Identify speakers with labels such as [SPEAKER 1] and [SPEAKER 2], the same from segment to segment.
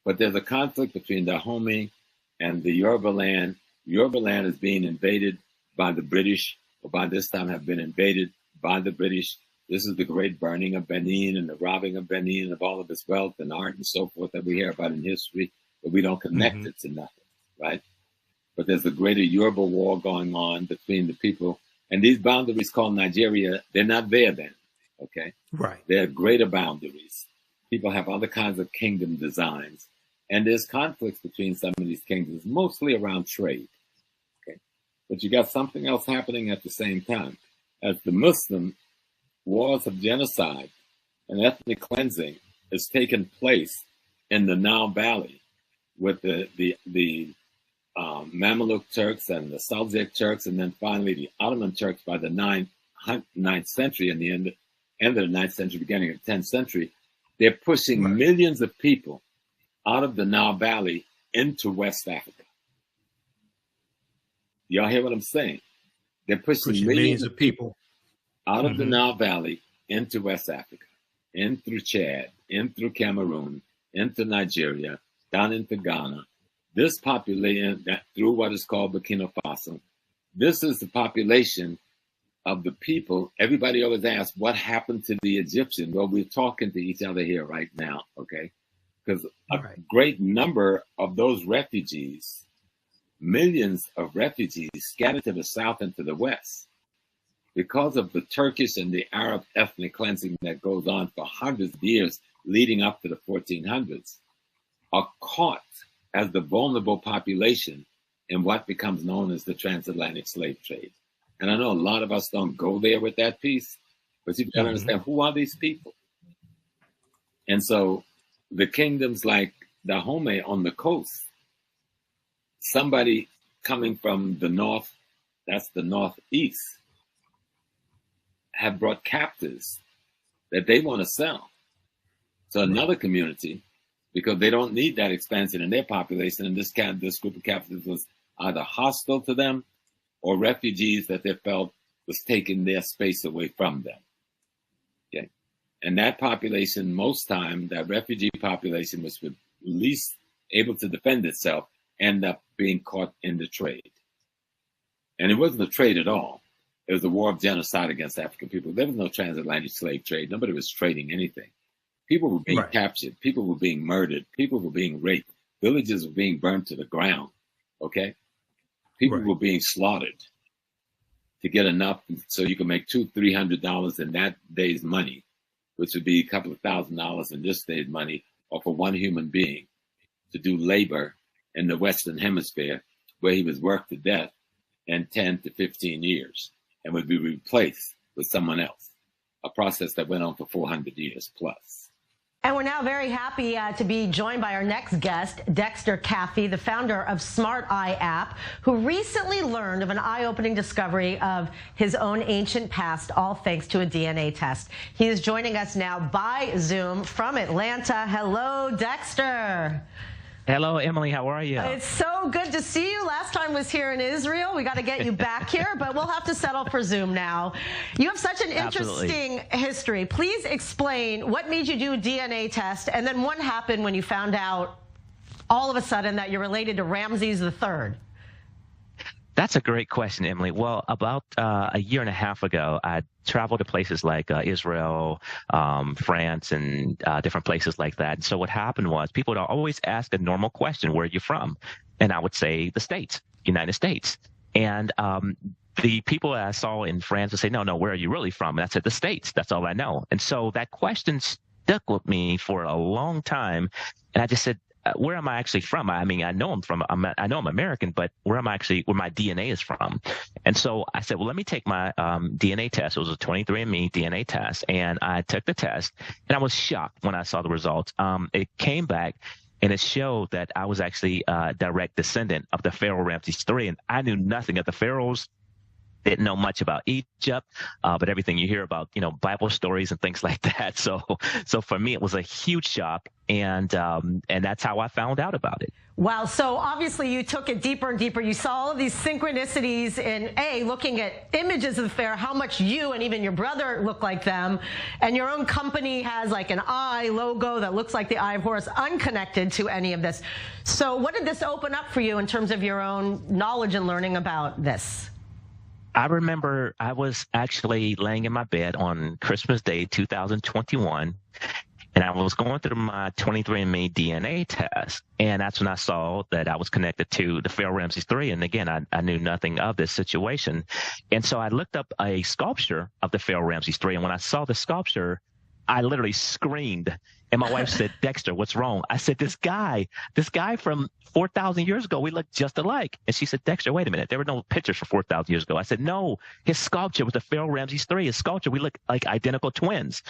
[SPEAKER 1] But there's a conflict between Dahomey and the Yoruba land. Yoruba land is being invaded by the British, or by this time have been invaded by the British. This is the great burning of Benin and the robbing of Benin and of all of its wealth and art and so forth that we hear about in history, but we don't connect it to nothing, right? But there's a greater Yoruba war going on between the people. And these boundaries called Nigeria, they're not there then, okay?
[SPEAKER 2] Right.
[SPEAKER 1] They're greater boundaries. People have other kinds of kingdom designs. And there's conflicts between some of these kingdoms, mostly around trade, okay? But you got something else happening at the same time. As the Muslim wars of genocide and ethnic cleansing is taking place in the Nile Valley with the Mamluk Turks and the Seljuk Turks, and then finally the Ottoman Turks by the 9th century and the end of the 9th century, beginning of the 10th century. They're pushing millions of people out of the Nile Valley into West Africa. Y'all hear what I'm saying? They're pushing millions of people out of the Nile Valley into West Africa, in through Chad, in through Cameroon, into Nigeria, down into Ghana. This population, through what is called Burkina Faso, this is the population of the people. Everybody always asks, what happened to the Egyptians? Well, we're talking to each other here right now, okay? Because a great number of those refugees, millions of refugees scattered to the south and to the west, because of the Turkish and the Arab ethnic cleansing that goes on for hundreds of years leading up to the 1400s, are caught as the vulnerable population in what becomes known as the transatlantic slave trade. And I know a lot of us don't go there with that piece, but you've got to understand, who are these people? And so the kingdoms like Dahomey on the coast, somebody coming from the north, that's the northeast, have brought captives that they want to sell to another community because they don't need that expansion in their population. And this group of captives was either hostile to them or refugees that they felt was taking their space away from them. Okay. And that population, most time, that refugee population was least able to defend itself, end up being caught in the trade. And it wasn't a trade at all. It was a war of genocide against African people. There was no transatlantic slave trade. Nobody was trading anything. People were being captured. People were being murdered. People were being raped. Villages were being burned to the ground. Okay? People were being slaughtered to get enough so you could make $200-300 in that day's money, which would be a couple of $1,000s in this day's money, or for one human being to do labor in the Western Hemisphere, where he was worked to death in 10 to 15 years and would be replaced with someone else, a process that went on for 400 years plus.
[SPEAKER 3] And we're now very happy to be joined by our next guest, Dexter Caffey, the founder of Smart Eye app, who recently learned of an eye-opening discovery of his own ancient past, all thanks to a DNA test. He is joining us now by Zoom from Atlanta. Hello, Dexter.
[SPEAKER 4] Hello, Emily. How are you?
[SPEAKER 3] It's so good to see you. Last time was here in Israel. We got to get you back here, but we'll have to settle for Zoom now. You have such an interesting history. Please explain what made you do a DNA test, and then what happened when you found out all of a sudden that you're related to Ramses III.
[SPEAKER 4] That's a great question, Emily. Well, about a year and a half ago, I traveled to places like Israel, France, and different places like that. And so what happened was people would always ask a normal question, where are you from? And I would say the States, United States. And the people I saw in France would say, no, where are you really from? And I said, the States. That's all I know. And so that question stuck with me for a long time. And I just said, where am I actually from? I mean, I know I'm American, but where my DNA is from. And so I said, well, let me take my DNA test. It was a 23andMe DNA test. And I took the test, and I was shocked when I saw the results. It came back, and it showed that I was actually a direct descendant of the Pharaoh Ramses III. And I knew nothing of the pharaohs. didn't know much about Egypt, but everything you hear about, Bible stories and things like that. So for me, it was a huge shock, and that's how I found out about it.
[SPEAKER 3] Wow. So obviously you took it deeper and deeper. You saw all of these synchronicities in looking at images of the pharaoh, how much you and even your brother look like them. And your own company has like an eye logo that looks like the Eye of Horus, unconnected to any of this. So what did this open up for you in terms of your own knowledge and learning about this?
[SPEAKER 4] I remember I was actually laying in my bed on Christmas Day, 2021. And I was going through my 23andMe DNA test, and that's when I saw that I was connected to the Pharaoh Ramses III. And again, I knew nothing of this situation. And so I looked up a sculpture of the Pharaoh Ramses III. And when I saw the sculpture, I literally screamed. And my wife said, Dexter, what's wrong? I said, this guy from 4,000 years ago, we look just alike. And she said, Dexter, wait a minute. There were no pictures from 4,000 years ago. I said, no, his sculpture was the Pharaoh Ramses III. His sculpture, we look like identical twins.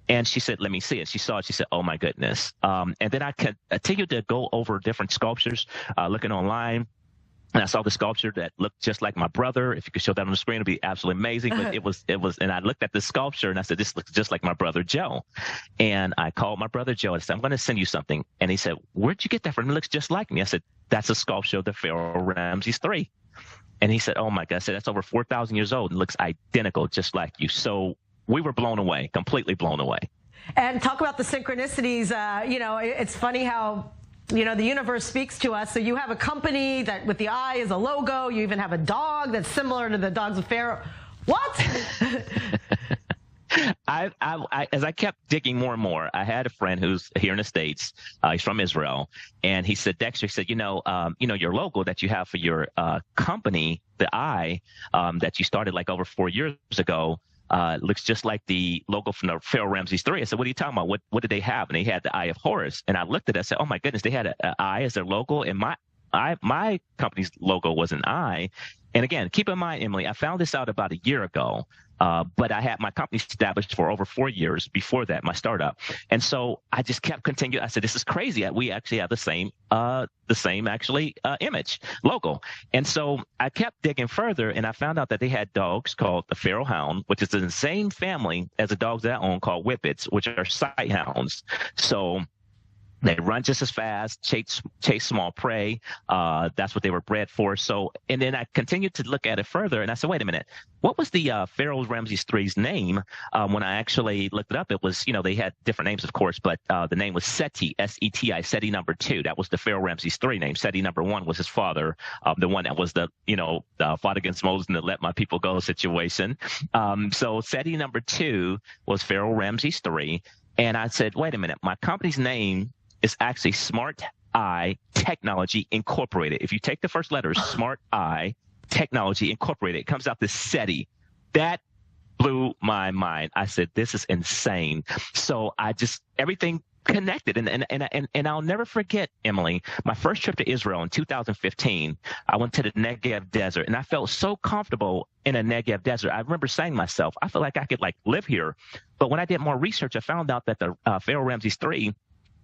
[SPEAKER 4] And she said, let me see it. She saw it. She said, oh, my goodness. And then I continued to go over different sculptures, looking online. And I saw the sculpture that looked just like my brother. If you could show that on the screen, it'd be absolutely amazing. But it was, and I looked at the sculpture and I said, this looks just like my brother Joe. And I called my brother Joe and I said, I'm going to send you something. And he said, where'd you get that from? It looks just like me. I said, that's a sculpture of the Pharaoh Ramses III. And he said, oh my God. I said, that's over 4,000 years old and looks identical, just like you. So we were blown away, completely blown away.
[SPEAKER 3] And talk about the synchronicities. It's funny how, the universe speaks to us. So you have a company that with the eye is a logo. You even have a dog that's similar to the dogs of Pharaoh. What?
[SPEAKER 4] As I kept digging more and more, I had a friend who's here in the States. He's from Israel. And he said, Dexter, he said, your logo that you have for your company, the eye, that you started like over 4 years ago, looks just like the logo from the Pharaoh Ramses III. I said, what are you talking about? What did they have? And they had the Eye of Horus. And I looked at it, I said, oh my goodness, they had an eye as their logo. And my company's logo was an eye. And again, keep in mind, Emily, I found this out about a year ago. But I had my company established for over 4 years before that, my startup. And so I just kept continuing. I said, this is crazy. We actually have the same image, logo. And so I kept digging further, and I found out that they had dogs called the Pharaoh Hound, which is in the same family as the dogs that I own called Whippets, which are sight hounds. So they run just as fast, chase small prey. That's what they were bred for. So, and then I continued to look at it further, and I said, wait a minute, what was the Pharaoh Ramses III's name? When I actually looked it up, it was, they had different names, of course, but the name was Seti, S-E-T-I, Seti number 2. That was the Pharaoh Ramses III name. Seti number 1 was his father, the one that was the fought against Moses and the let my people go situation. So Seti number 2 was Pharaoh Ramses III. And I said, wait a minute, my company's name is actually Smart Eye Technology Incorporated. If you take the first letters, Smart Eye Technology Incorporated, it comes out to SETI. That blew my mind. I said, this is insane. So everything connected. And I'll never forget, Emily, my first trip to Israel in 2015, I went to the Negev Desert, and I felt so comfortable in a Negev Desert. I remember saying to myself, I feel like I could live here. But when I did more research, I found out that the Pharaoh Ramses III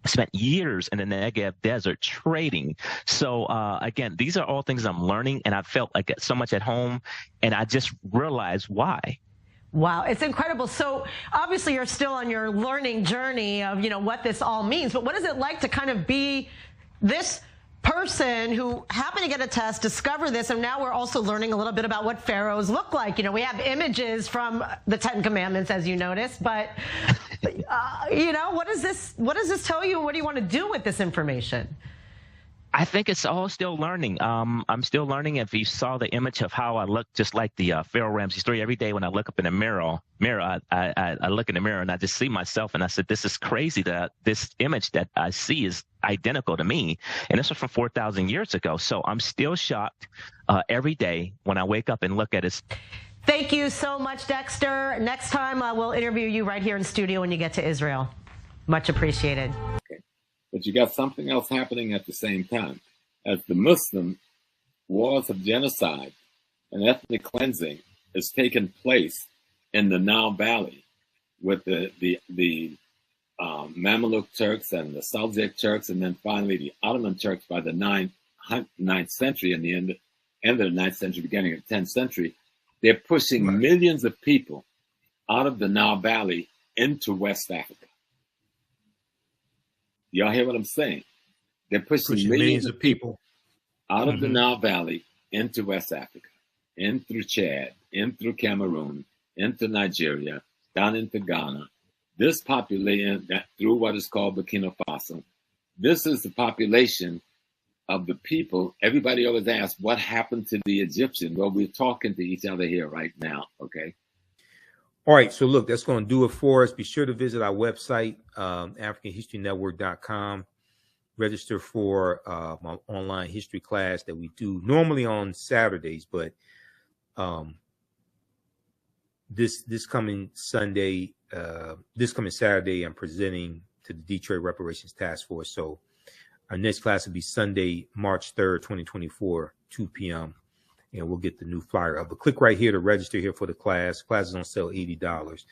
[SPEAKER 4] spent years in the Negev Desert trading. So again, these are all things I'm learning, and I felt like so much at home, and I just realized why.
[SPEAKER 3] Wow, it's incredible. So obviously you're still on your learning journey of, what this all means, but what is it like to kind of be this person who happened to get a test, discover this, and now we're also learning a little bit about what pharaohs look like. We have images from the 10 Commandments, as you notice, but what does this tell you? What do you want to do with this information?
[SPEAKER 4] I think it's all still learning. I'm still learning. If you saw the image of how I look just like the Pharaoh Ramses III, every day when I look up in the mirror, I look in the mirror and I just see myself, and I said, this is crazy that this image that I see is identical to me. And this was from 4,000 years ago. So I'm still shocked every day when I wake up and look at it.
[SPEAKER 3] Thank you so much, Dexter. Next time we'll interview you right here in studio when you get to Israel. Much appreciated.
[SPEAKER 1] Okay. But you got something else happening at the same time. As the Muslim wars of genocide and ethnic cleansing has taken place in the Nile Valley with the Mamluk Turks and the Seljuk Turks, and then finally the Ottoman Turks by the 9th century and the end of the 9th century, beginning of the 10th century. They're pushing millions of people out of the Nile Valley into West Africa. Y'all hear what I'm saying? They're pushing millions of people out of the Nile Valley into West Africa, in through Chad, in through Cameroon, into Nigeria, down into Ghana. This population, through what is called Burkina Faso, this is the population of the people. Everybody always asks, what happened to the Egyptian? Well, we're talking to each other here right now, okay?
[SPEAKER 2] All right, so look, that's going to do it for us. Be sure to visit our website, AfricanHistoryNetwork.com. Register for my online history class that we do normally on Saturdays, but this coming Saturday, I'm presenting to the Detroit Reparations Task Force. So our next class will be Sunday, March 3rd, 2024, 2 p.m. And we'll get the new flyer up. But click right here to register here for the class. Class is on sale $80.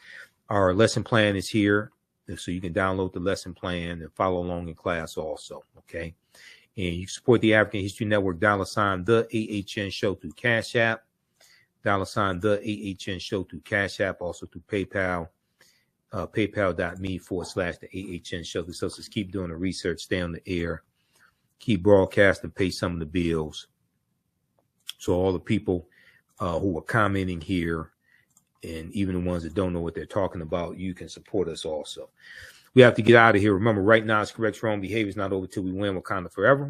[SPEAKER 2] Our lesson plan is here, so you can download the lesson plan and follow along in class also, okay? And you support the African History Network, $, the AHN Show through Cash App, $, the AHN Show through Cash App, also through PayPal, paypal.me/the AHN Show. This helps us keep doing the research, stay on the air, keep broadcasting, pay some of the bills. So all the people who are commenting here, and even the ones that don't know what they're talking about, you can support us also. We have to get out of here. Remember, right now it's correct. Wrong behavior is not over till we win. Wakanda forever.